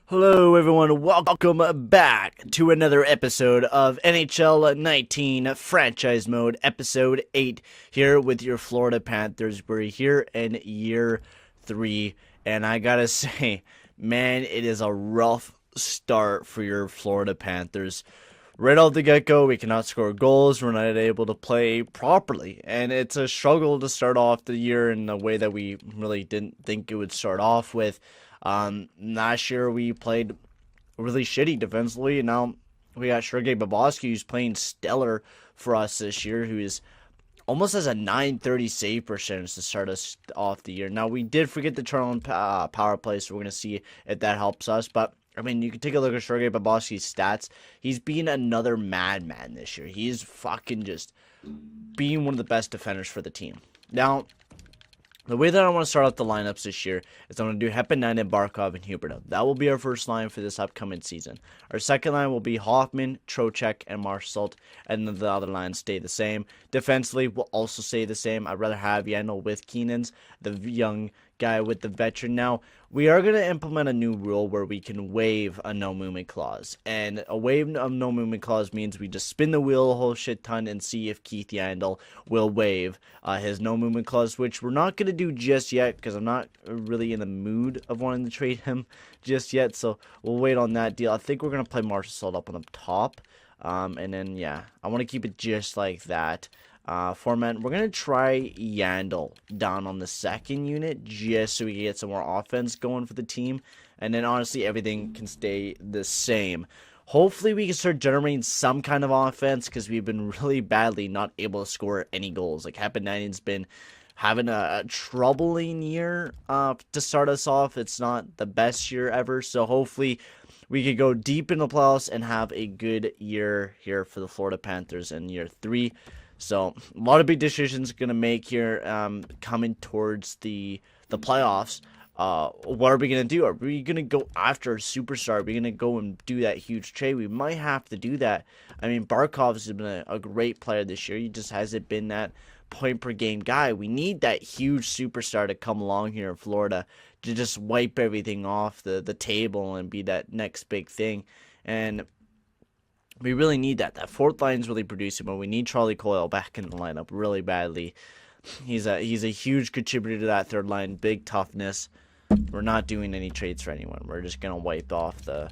Hello everyone, welcome back to another episode of NHL 19 Franchise Mode, Episode 8, here with your Florida Panthers. We're here in Year 3, and I gotta say, man, it is a rough start for your Florida Panthers. Right off the get-go, we cannot score goals, we're not able to play properly, and it's a struggle to start off the year in a way that we really didn't think it would start off with. Last year we played really shitty defensively, and now we got Sergei Bobrovsky, who's playing stellar for us this year, who is almost has a 930 save percentage to start us off the year. Now, we did forget the turn on power play, so we're going to see if that helps us, but I mean, you can take a look at Sergei Bobrovsky's stats. He's being another madman this year. He's fucking just being one of the best defenders for the team. Now, the way that I want to start out the lineups this year is I'm going to do Payton, Barkov, and Huberdeau. That will be our first line for this upcoming season. Our second line will be Hoffman, Trocheck, and Marshall, and then the other lines stay the same. Defensively will also stay the same. I'd rather have Yandle with Keenan's, the young guy with the veteran. Now, we are going to implement a new rule where we can waive a no movement clause. And a waive of no movement clause means we just spin the wheel a whole shit ton and see if Keith Yandle will waive his no movement clause, which we're not going to do just yet because I'm not really in the mood of wanting to trade him just yet. So we'll wait on that deal. I think we're going to play Marshall up on the top. And then, yeah, I want to keep it just like that. Format, we're going to try Yandle down on the second unit just so we can get some more offense going for the team. And then, honestly, everything can stay the same. Hopefully, we can start generating some kind of offense because we've been really badly not able to score any goals. Like, Happy-Nining's been having a troubling year to start us off. It's not the best year ever. So, hopefully, we could go deep in the playoffs and have a good year here for the Florida Panthers in year 3. So, a lot of big decisions going to make here coming towards the playoffs. What are we going to do? Are we going to go after a superstar? Are we going to go and do that huge trade? We might have to do that. I mean, Barkov has been a great player this year. He just hasn't been that point-per-game guy. We need that huge superstar to come along here in Florida to just wipe everything off the table and be that next big thing. And we really need that. That fourth line is really producing, but we need Charlie Coyle back in the lineup really badly. He's a huge contributor to that third line. Big toughness. We're not doing any trades for anyone. We're just gonna wipe off the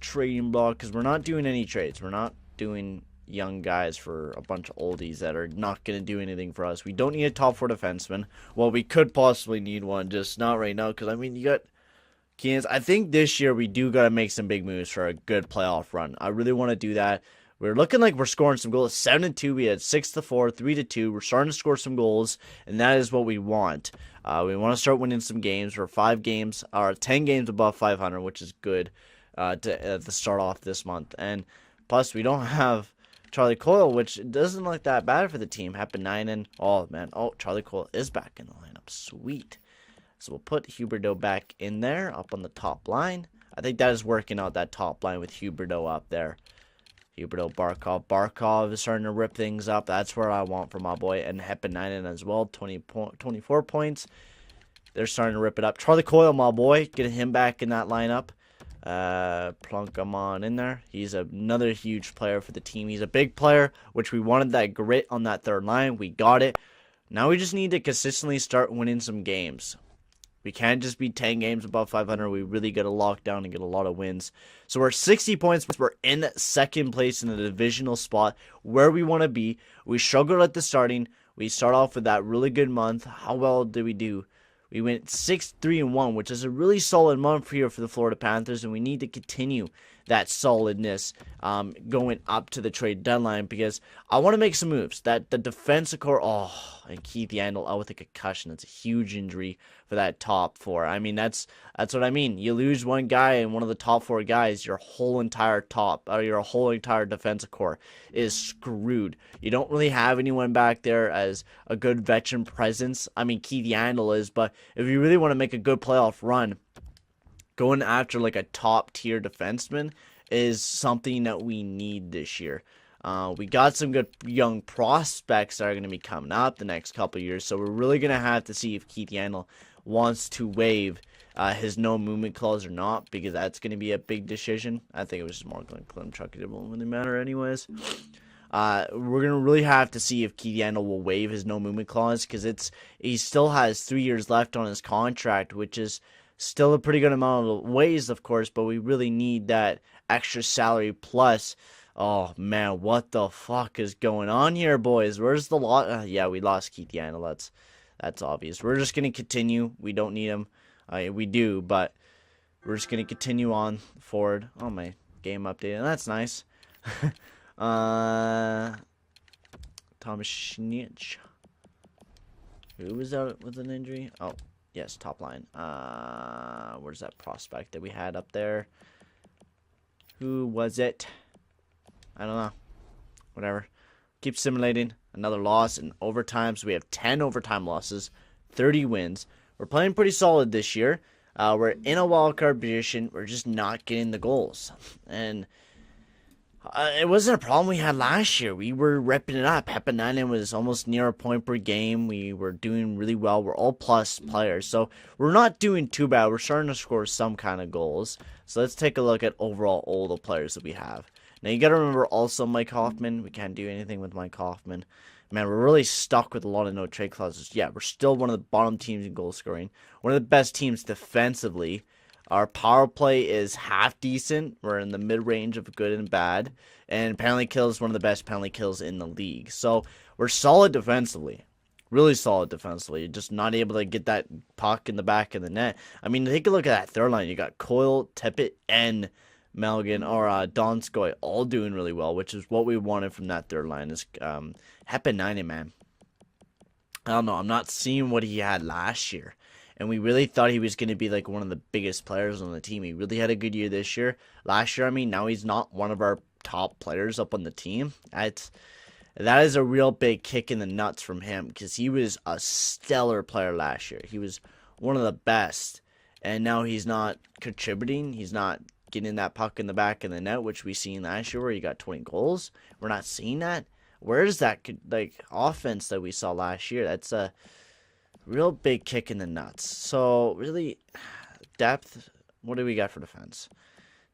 trading block because we're not doing any trades. We're not doing young guys for a bunch of oldies that are not gonna do anything for us. We don't need a top 4 defenseman. Well, we could possibly need one, just not right now. Because I mean, you got Kansas. I think this year we do got to make some big moves for a good playoff run. I really want to do that. We're looking like we're scoring some goals. 7-2, we had 6-4, 3-2. We're starting to score some goals, and that is what we want. We want to start winning some games. We're 5 games, or 10 games above 500, which is good to start off this month. And plus, we don't have Charlie Coyle, which doesn't look that bad for the team. Happy-Ninen. Oh, man. Oh, Charlie Coyle is back in the lineup. Sweet. So we'll put Huberdeau back in there, up on the top line. I think that is working out, that top line with Huberdeau up there. Huberdeau, Barkov. Barkov is starting to rip things up. That's where I want for my boy. And Happy-Ninen as well, 24 points. They're starting to rip it up. Charlie Coyle, my boy, getting him back in that lineup. Plunk him on in there. He's another huge player for the team. He's a big player, which we wanted that grit on that third line. We got it. Now we just need to consistently start winning some games. We can't just be 10 games above 500. We really got to lock down and get a lot of wins. So we're 60 points. We're in second place in the divisional spot where we want to be. We struggled at the starting. We start off with that really good month. How well did we do? We went 6-3-1, which is a really solid month here for the Florida Panthers, and we need to continue that solidness going up to the trade deadline because I want to make some moves. That the defensive core, and Keith Yandle out with a concussion. That's a huge injury for that top 4. I mean, that's what I mean. You lose one guy and one of the top 4 guys, your whole entire defensive core is screwed. You don't really have anyone back there as a good veteran presence. I mean, Keith Yandle is, but if you really want to make a good playoff run, going after like a top tier defenseman is something that we need this year. We got some good young prospects that are going to be coming up the next couple of years, so we're really going to have to see if Keith Yandle wants to waive his no movement clause or not, because that's going to be a big decision. I think it was just more Glenn Klimchuk. It won't really matter anyways. We're going to really have to see if Keith Yandle will waive his no movement clause, because he still has 3 years left on his contract, which is still a pretty good amount of ways, of course, but we really need that extra salary plus. Oh, man, what the fuck is going on here, boys? Where's the lot? Yeah, we lost Keith Yandle. That's obvious. We're just going to continue. We don't need him. We do, but we're just going to continue on forward. Oh, my game updated. That's nice. Thomas Schnitch. Who was out with an injury? Oh, yes, top line. Where's that prospect that we had up there? Who was it? I don't know. Whatever. Keep simulating. Another loss in overtime. So we have 10 overtime losses, 30 wins. We're playing pretty solid this year. We're in a wild card position. We're just not getting the goals. And it wasn't a problem we had last year. We were repping it up. Hepanainen was almost near a point per game. We were doing really well. We're all plus players. So we're not doing too bad. We're starting to score some kind of goals. So let's take a look at overall all the players that we have. Now, you got to remember also Mike Hoffman. We can't do anything with Mike Hoffman. Man, we're really stuck with a lot of no-trade clauses. Yeah, we're still one of the bottom teams in goal scoring. One of the best teams defensively. Our power play is half decent. We're in the mid-range of good and bad. And penalty kill is one of the best penalty kills in the league. So, we're solid defensively. Really solid defensively. Just not able to get that puck in the back of the net. I mean, take a look at that third line. You got Coyle, Tippett, and Melgan or Donskoy all doing really well, which is what we wanted from that third line. Is Hepanainen, man. I don't know. I'm not seeing what he had last year. And we really thought he was going to be like one of the biggest players on the team. He really had a good year this year. Last year, I mean, now he's not one of our top players up on the team. That is a real big kick in the nuts from him, because he was a stellar player last year. He was one of the best. And now he's not contributing. He's not getting that puck in the back of the net, which we seen last year where he got 20 goals. We're not seeing that. Where's that offense that we saw last year? That's a real big kick in the nuts. So really, depth. What do we got for defense?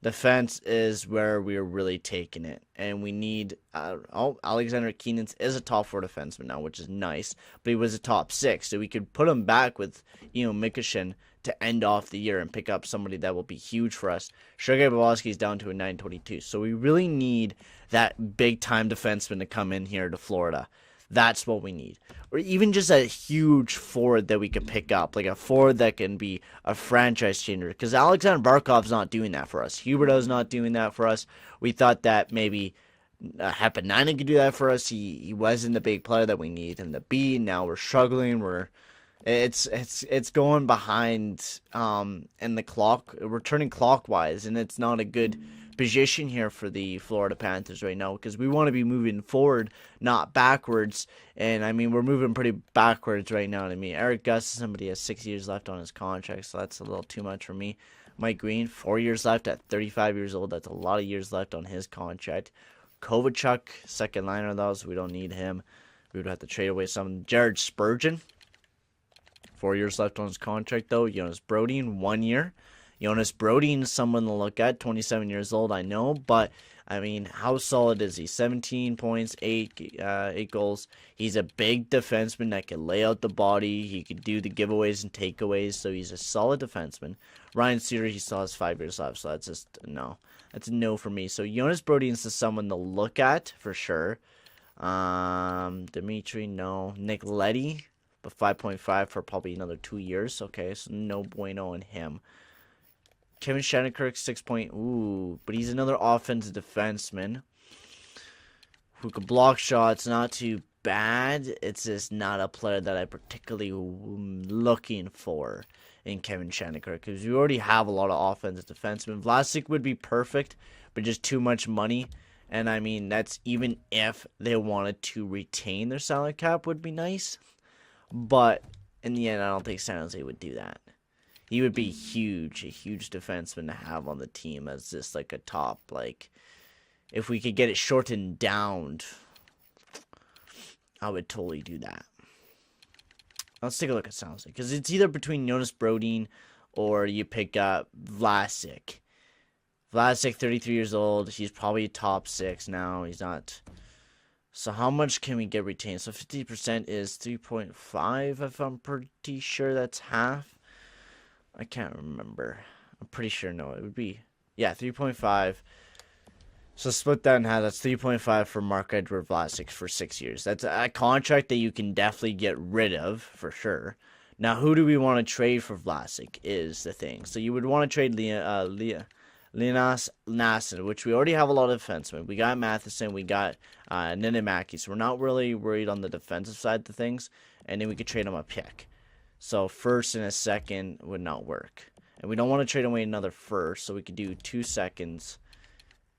Defense is where we're really taking it, and we need. Alexander Keenan is a top 4 defenseman now, which is nice, but he was a top 6, so we could put him back with Mikoshin to end off the year and pick up somebody that will be huge for us. Sergei Bobrovsky is down to a 922, so we really need that big-time defenseman to come in here to Florida. That's what we need. Or even just a huge forward that we could pick up, like a forward that can be a franchise changer. Because Alexander Barkov's not doing that for us. Huberto's not doing that for us. We thought that maybe Hepanainen could do that for us. He wasn't the big player that we need him to be. Now we're struggling. It's going behind in the clock. We're turning clockwise, and it's not a good position here for the Florida Panthers right now, because we want to be moving forward, not backwards. And I mean, we're moving pretty backwards right now. I mean, Eric Gustafsson has 6 years left on his contract, so that's a little too much for me. Mike Green, 4 years left at 35 years old. That's a lot of years left on his contract. Kovalchuk, second liner though, so we don't need him. We would have to trade away some. Jared Spurgeon, 4 years left on his contract though. Jonas Brodin, 1 year. Jonas Brodin is someone to look at, 27 years old, I know, but I mean, how solid is he? 17 points, 8 goals. He's a big defenseman that can lay out the body. He could do the giveaways and takeaways, so he's a solid defenseman. Ryan Suter, he still has 5 years left, so that's just no. That's a no for me. So Jonas Brodin is someone to look at for sure. Dimitri, no. Nick Leddy, but 5.5 for probably another 2 years. Okay, so no bueno on him. Kevin Shattenkirk, 6 point. Ooh, but he's another offensive defenseman who can block shots. Not too bad. It's just not a player that I particularly looking for in Kevin Shattenkirk, because we already have a lot of offensive defensemen. Vlasic would be perfect, but just too much money. And I mean, that's even if they wanted to retain their salary cap would be nice. But in the end, I don't think San Jose would do that. He would be huge, a huge defenseman to have on the team as just like a top, like, if we could get it shortened down, I would totally do that. Let's take a look at San Jose, because it's either between Jonas Brodin or you pick up Vlasic. Vlasic, 33 years old. He's probably top 6 now. He's not. So how much can we get retained? So 50% is 3.5, if I'm pretty sure that's half. I can't remember. I'm pretty sure, no, it would be, yeah, 3.5. So split that in half. That's 3.5 for Marc-Edouard Vlasic for 6 years. That's a contract that you can definitely get rid of, for sure. Now, who do we want to trade for Vlasic is the thing. So you would want to trade Linus Nassen, which we already have a lot of defensemen. We got Matheson, we got Ninimaki, so we're not really worried on the defensive side of things. And then we could trade him a pick. So first and a second would not work. And we don't want to trade away another first, so we could do 2 seconds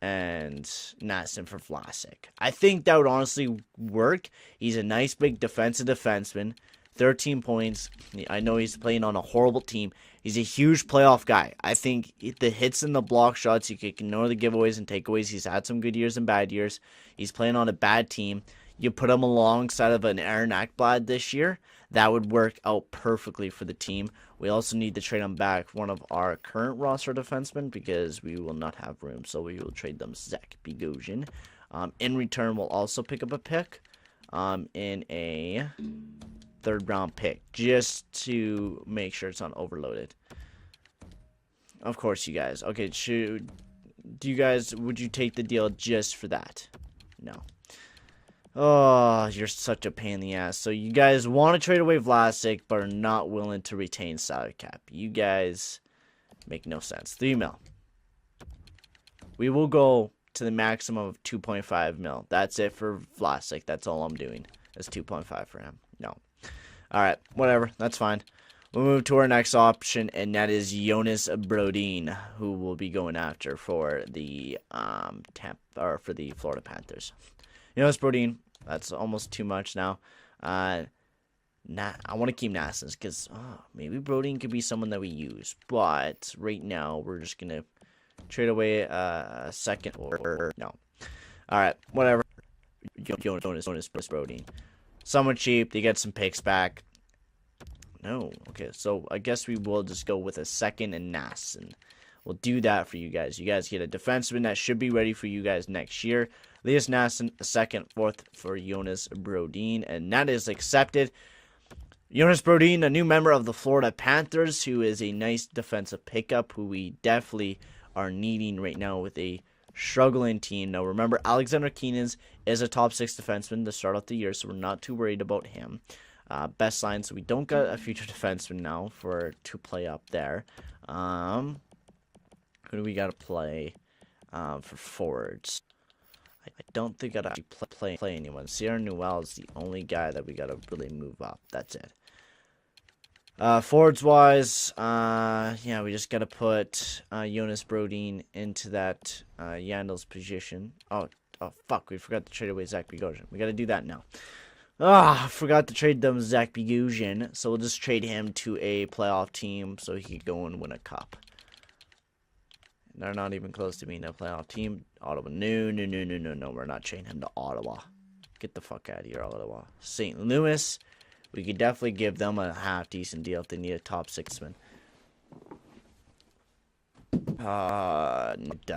and Nassen for Vlasic. I think that would honestly work. He's a nice big defensive defenseman. 13 points. I know he's playing on a horrible team. He's a huge playoff guy. I think the hits and the block shots, you can ignore the giveaways and takeaways. He's had some good years and bad years. He's playing on a bad team. You put him alongside of an Aaron Ekblad this year, that would work out perfectly for the team. We also need to trade him back one of our current roster defensemen because we will not have room, so we will trade them Zach Bogosian. In return, we'll also pick up a pick in a 3rd round pick just to make sure it's not overloaded. Of course, you guys. Okay, would you take the deal just for that? No. Oh, you're such a pain in the ass. So you guys want to trade away Vlasic, but are not willing to retain salary cap. You guys make no sense. 3 mil. We will go to the maximum of 2.5 mil. That's it for Vlasic. That's all I'm doing. That's 2.5 for him. No. Alright, whatever. That's fine. We'll move to our next option, and that is Jonas Brodin, who we'll be going after for the for the Florida Panthers. Jonas Brodin, that's almost too much now. I want to keep Nassen because maybe Brodin could be someone that we use, but right now we're just gonna trade away a second or no. All right, whatever. Jonas Brodin, someone cheap. They get some picks back. No, okay. So I guess we will just go with a second and Nassen. We'll do that for you guys. You guys get a defenseman that should be ready for you guys next year. Elias Nassen, a 2nd, 4th for Jonas Brodin, and that is accepted. Jonas Brodin, a new member of the Florida Panthers, who is a nice defensive pickup, who we definitely are needing right now with a struggling team. Now, remember, Alexander Keenans is a top 6 defenseman to start off the year, so we're not too worried about him. Best line, so we don't got a future defenseman now to play up there. Who do we got to play for forwards? I don't think I'd actually play anyone. Sierra Newell is the only guy that we got to really move up. That's it. Forwards-wise, yeah, we just got to put Jonas Brodin into that Yandle's position. Oh, fuck, we forgot to trade away Zach Bogosian. We got to do that now. I forgot to trade them Zach Bogosian, so we'll just trade him to a playoff team so he could go and win a cup. They're not even close to being a playoff team. Ottawa, no, we're not trading him to Ottawa. Get the fuck out of here, Ottawa. St. Louis, we could definitely give them a half-decent deal if they need a top 6man.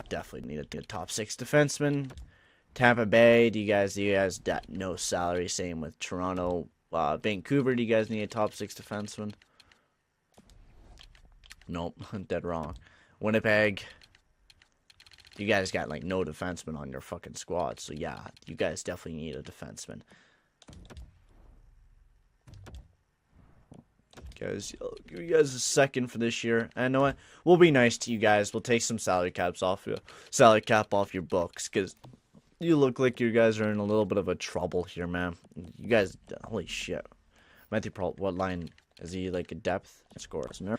Definitely need a top 6 defenseman. Tampa Bay, do you guys no salary? Same with Toronto. Vancouver, do you guys need a top 6 defenseman? Nope, dead wrong. Winnipeg, you guys got like no defenseman on your fucking squad, so yeah, you guys definitely need a defenseman. Guys, I'll give you guys a second for this year. And you know what? We'll be nice to you guys. We'll take some salary cap off your books, because you look like you guys are in a little bit of a trouble here, man. You guys, holy shit. Matthew Pearl, what line is he, like a depth scores? No.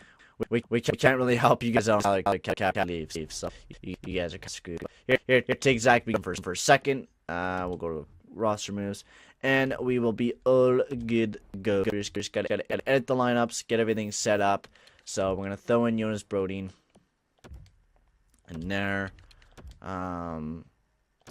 We can't really help you guys out. Cap leaves, so you guys are kind of screwed. Here, take Zach for a second. We'll go to roster moves, and we will be all good. Go. Just gotta edit the lineups, get everything set up. So we're gonna throw in Jonas Brodin, and there.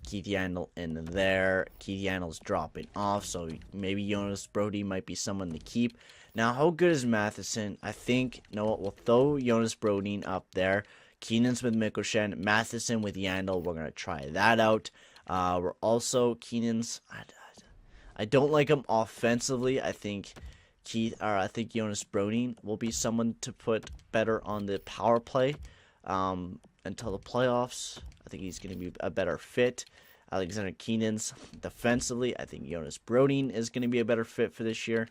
Keith Yandle in there. Keith Yandle's dropping off, so maybe Jonas Brodin might be someone to keep. Now, how good is Matheson? I think, you know what, we'll throw Jonas Brodin up there. Keenan's with Mikkelsen, Matheson with Yandle. We're going to try that out. We're also, Keenan's, I don't like him offensively. I think Jonas Brodin will be someone to put better on the power play until the playoffs. I think he's going to be a better fit. Alexander Keenan's defensively, I think Jonas Brodin is going to be a better fit for this year.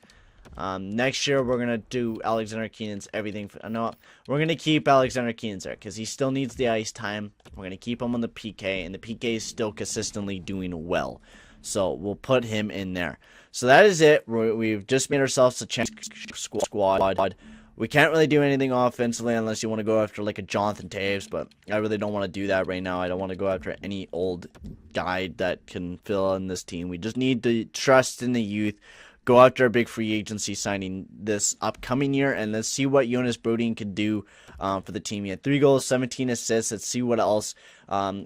Next year, we're going to do Alexander Keenan's everything. No, we're going to keep Alexander Keenan's there because he still needs the ice time. We're going to keep him on the PK, and the PK is still consistently doing well. So we'll put him in there. So that is it. We've just made ourselves a chance squad. We can't really do anything offensively unless you want to go after like a Jonathan Taves, but I really don't want to do that right now. I don't want to go after any old guy that can fill in this team. We just need to trust in the youth, go after a big free agency signing this upcoming year, and let's see what Jonas Brodin can do for the team. He had 3 goals, 17 assists. Let's see what else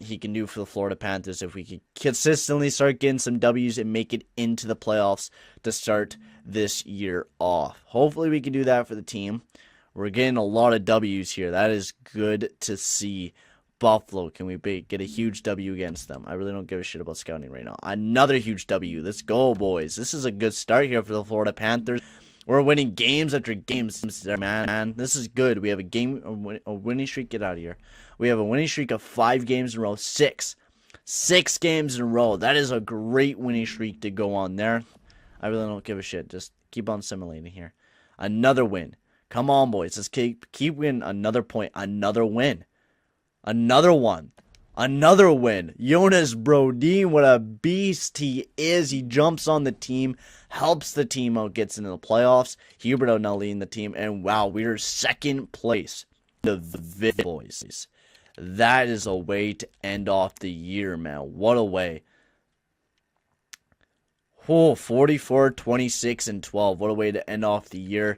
he can do for the Florida Panthers if we could consistently start getting some W's and make it into the playoffs to start this year off. Hopefully we can do that for the team. We're getting a lot of W's here. That is good to see. Buffalo, can we get a huge W against them? I really don't give a shit about scouting right now. Another huge W. Let's go, boys. This is a good start here for the Florida Panthers. We're winning games after games, man. This is good. We have a winning streak. Get out of here. We have a winning streak of 5 games in a row. 6 games in a row. That is a great winning streak to go on there. I really don't give a shit. Just keep on simulating here. Another win. Come on, boys. Let's keep winning. Another point. Another win. Another one. Another win. Jonas Brodin, what a beast he is. He jumps on the team, helps the team out, gets into the playoffs. Huberto now leading the team. And wow, we are second place. The boys. That is a way to end off the year, man. What a way. Oh, 44, 26, and 12. What a way to end off the year.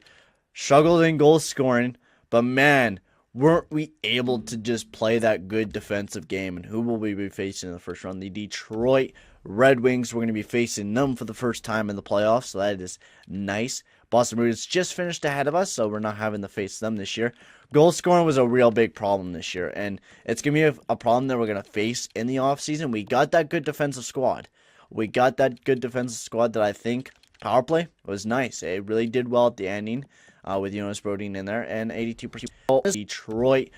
Struggled in goal scoring, but man, weren't we able to just play that good defensive game? And who will we be facing in the first round? The Detroit Red Wings. We're going to be facing them for the first time in the playoffs, so that is nice. Boston Bruins just finished ahead of us, so we're not having to face them this year. Goal scoring was a real big problem this year, and it's going to be a problem that we're going to face in the offseason. We got that good defensive squad. That I think power play was nice. It really did well at the ending with Jonas Brodin in there, and 82%. Detroit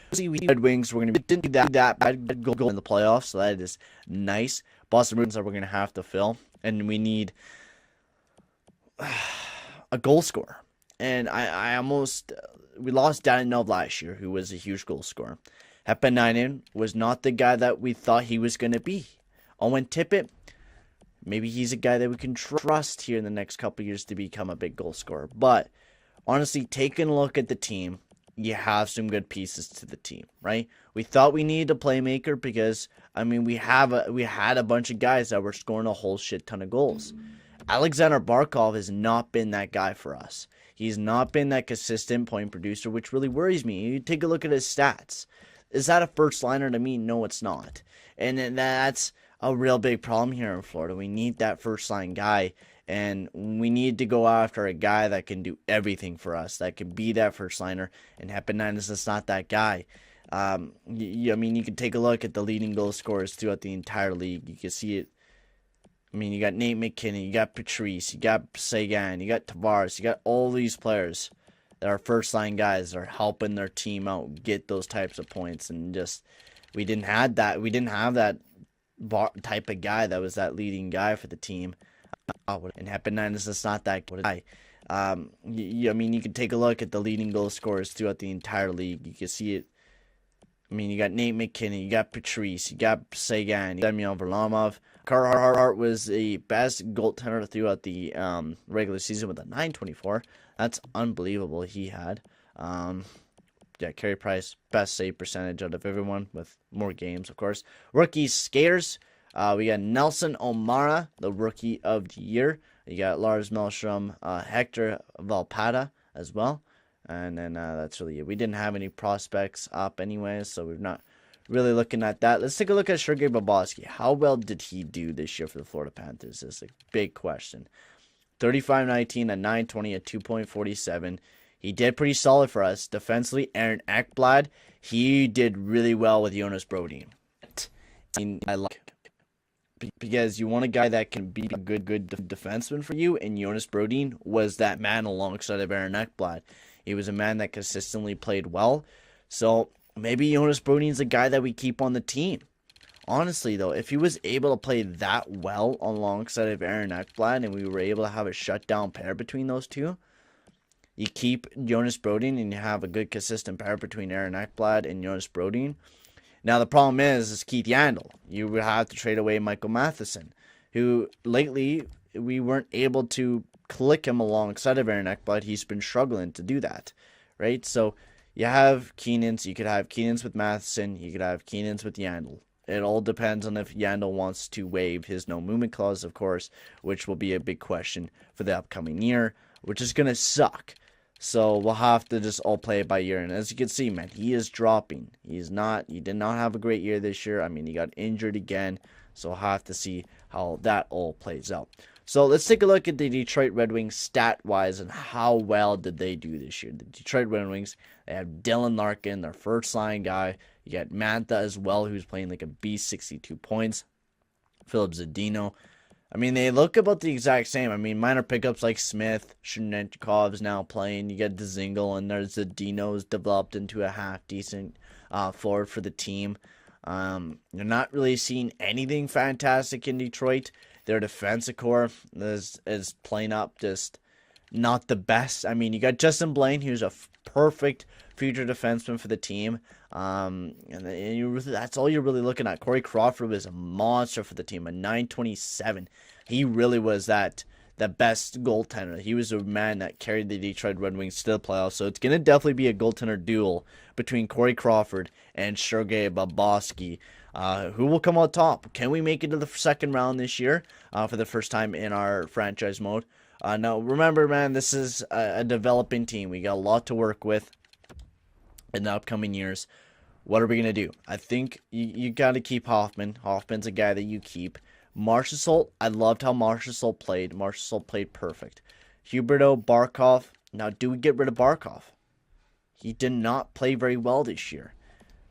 Red Wings, we're going to be that bad goal in the playoffs, so that is nice. Boston Bruins that we're going to have to fill, and we need a goal scorer. And we lost Danilov last year, who was a huge goal scorer. Hepanainen was not the guy that we thought he was going to be. Owen Tippett, maybe he's a guy that we can trust here in the next couple of years to become a big goal scorer. But honestly, taking a look at the team, you have some good pieces to the team, right? We thought we needed a playmaker because, I mean, we had a bunch of guys that were scoring a whole shit ton of goals. Alexander Barkov has not been that guy for us. He's not been that consistent point producer, which really worries me. You take a look at his stats. Is that a first liner to me? No, it's not. And that's a real big problem here in Florida. We need that first line guy, and we need to go after a guy that can do everything for us, that can be that first liner, and Hepanainen is just not that guy. I mean, you can take a look at the leading goal scorers throughout the entire league. You can see it. I mean, you got Nate McKinnon, you got Patrice, you got Sagan, you got Tavares, you got all these players that are first line guys that are helping their team out get those types of points, and just we didn't have that type of guy that was that leading guy for the team. And Hepanainen is just not that guy. I mean, you can take a look at the leading goal scorers throughout the entire league. You can see it. I mean, you got Nate McKinnon, you got Patrice, you got Sagan, you got Semyon Varlamov. Carhart was the best goaltender throughout the regular season with a .924. That's unbelievable. He had. Carey Price, best save percentage out of everyone with more games, of course. Rookie skaters. We got Nelson O'Mara, the rookie of the year. You got Lars Mellström, Hector Valpata as well. And then that's really it. We didn't have any prospects up anyways, so we're not really looking at that. Let's take a look at Sergei Bobrovsky. How well did he do this year for the Florida Panthers? This is a big question. 35-19 at 920 at 2.47. He did pretty solid for us. Defensively, Aaron Ekblad, he did really well with Jonas Brodin. I mean, I like because you want a guy that can be a good defenseman for you, and Jonas Brodin was that man alongside of Aaron Ekblad. He was a man that consistently played well. So maybe Jonas Brodin's a guy that we keep on the team. Honestly, though, if he was able to play that well alongside of Aaron Ekblad and we were able to have a shutdown pair between those two, you keep Jonas Brodin and you have a good consistent pair between Aaron Ekblad and Jonas Brodin. Now, the problem is Keith Yandle. You would have to trade away Michael Matheson, who lately we weren't able to click him alongside of Aaron Ekblad. He's been struggling to do that, right? So you have Keenans. You could have Keenans with Matheson. You could have Keenans with Yandle. It all depends on if Yandle wants to waive his no movement clause, of course, which will be a big question for the upcoming year, which is going to suck. So we'll have to just all play it by ear. And as you can see, man, he is dropping. He did not have a great year this year. I mean, he got injured again. So we'll have to see how that all plays out. So let's take a look at the Detroit Red Wings stat-wise and how well did they do this year. The Detroit Red Wings, they have Dylan Larkin, their first-line guy. You got Mantha as well, who's playing like a beast, 62 points. Philip Zadino. I mean, they look about the exact same. I mean, minor pickups like Smith, Shenetkov's now playing. You get Dzingel, and there's Zadino's developed into a half-decent forward for the team. You're not really seeing anything fantastic in Detroit. Their defensive core is playing up just not the best. I mean, you got Justin Blaine, who's a perfect future defenseman for the team. And that's all you're really looking at. Corey Crawford was a monster for the team, a 927. He really was the best goaltender. He was a man that carried the Detroit Red Wings to the playoffs. So it's going to definitely be a goaltender duel between Corey Crawford and Sergei Bobrovsky. Who will come out top? Can we make it to the second round this year for the first time in our franchise mode? Now, remember, man, this is a developing team. We got a lot to work with in the upcoming years. What are we going to do? I think you got to keep Hoffman. Hoffman's a guy that you keep. Marchessault, I loved how Marchessault played. Marchessault played perfect. Huberdeau, Barkov. Now, do we get rid of Barkov? He did not play very well this year.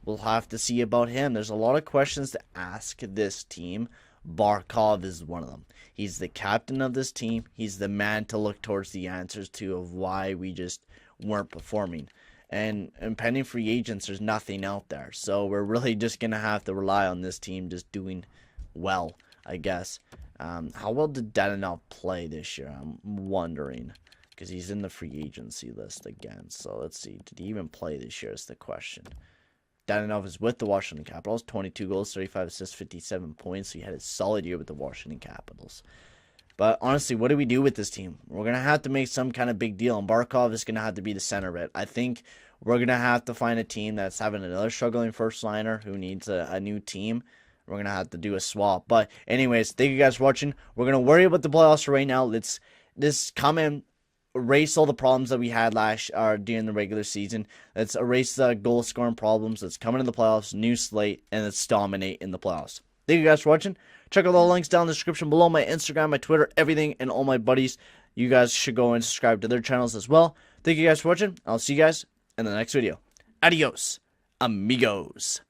We'll have to see about him. There's a lot of questions to ask this team. Barkov is one of them. He's the captain of this team. He's the man to look towards the answers to of why we just weren't performing. And pending free agents, there's nothing out there. So we're really just going to have to rely on this team just doing well, I guess. How well did Dadonov play this year? I'm wondering. Because he's in the free agency list again. So let's see. Did he even play this year is the question. Dadonov is with the Washington Capitals. 22 goals, 35 assists, 57 points. So he had a solid year with the Washington Capitals. But honestly, what do we do with this team? We're going to have to make some kind of big deal. And Barkov is going to have to be the center of it. I think we're going to have to find a team that's having another struggling first liner who needs a new team. We're going to have to do a swap. But anyways, thank you guys for watching. We're going to worry about the playoffs for right now. Let's just come in, erase all the problems that we had during the regular season. Let's erase the goal scoring problems. Let's come into the playoffs, new slate, and let's dominate in the playoffs. Thank you guys for watching. Check out all the links down in the description below. My Instagram, my Twitter, everything, and all my buddies. You guys should go and subscribe to their channels as well. Thank you guys for watching. I'll see you guys in the next video. Adios, amigos.